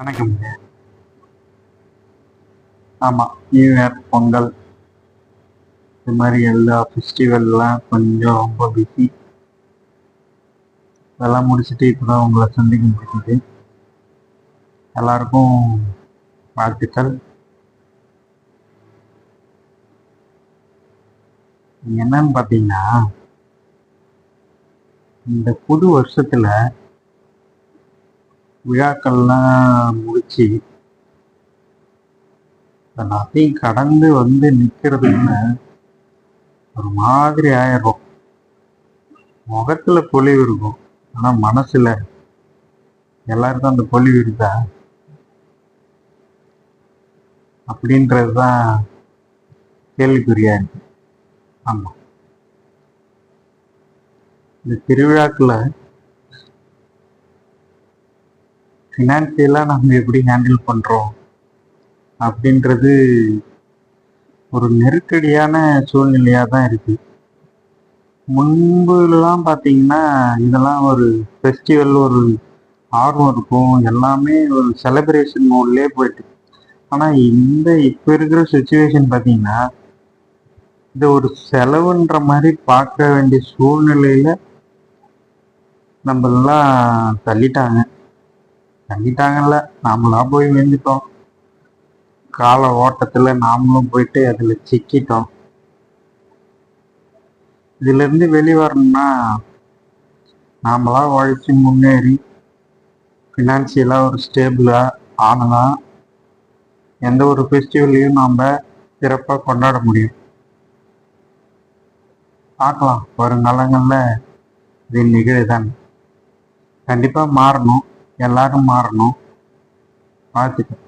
வணக்கம்ங்க. ஆமா. New year, Pongal இது மாரி எல்லா ஃபெஸ்டிவல்லாம் கொஞ்சம் ரொம்ப பிஸி. அதெல்லாம் முடிச்சுட்டு இப்பதான் உங்கள சந்திக்க முடிஞ்சுது. எல்லாருக்கும் வாழ்த்துக்கள். என்னன்னு பார்த்தீங்கன்னா, இந்த புது வருஷத்துல விழாக்கள்லாம் முடிச்சு, எல்லாத்தையும் கடந்து வந்து நிக்கிறதுக்குள்ள ஒரு மாதிரி ஆயிர்றோம். முகத்துல பொலிவு இருக்கும். ஆனா மனசுல எல்லாருக்கும் அந்த பொலிவு இருக்கா? அப்படின்றது தான் கேள்விக்குறியா இருக்கு. ஆமா. இந்த திருவிழாக்கள ஃபினான்சியலா நம்ம எப்படி ஹேண்டில் பண்றோம்? அப்படின்றது ஒரு நெருக்கடியான சூழ்நிலையா தான் இருக்கு. முன்புலாம் பார்த்தீங்கன்னா, இதெல்லாம் ஒரு ஃபெஸ்டிவல் ஒரு ஆர்வம் இருக்கும். எல்லாமே ஒரு செலிப்ரேஷன் மோட்லயே போயிட்டு. ஆனா இப்ப இருக்கிற சிச்சுவேஷன் பார்த்தீங்கன்னா, இத ஒரு செலவுன்ற மாரி பார்க்க வேண்டிய சூழ்நிலையில நம்மளலாம் தள்ளிட்டாங்க. தள்ளிட்டாங்கல்ல, நாமளா போய் விழுந்துட்டோம். கால ஓட்டத்துல நாமளும் போயிட்டு அதுல சிக்கிட்டோம். இதிலிருந்து வெளிவரணும்னா, நாமளா உழைச்சு முன்னேறி ஃபினான்சியலா ஒரு ஸ்டேபிளா ஆனதான் எந்த ஒரு ஃபெஸ்டிவலையும் நாம சிறப்பா கொண்டாட முடியும். பார்க்கலாம் வருங்காலங்கள்ல இது நிகழுதான். கண்டிப்பா மாறணும். எல்லாரும் மாறணும். வாழ்த்துக்கள்.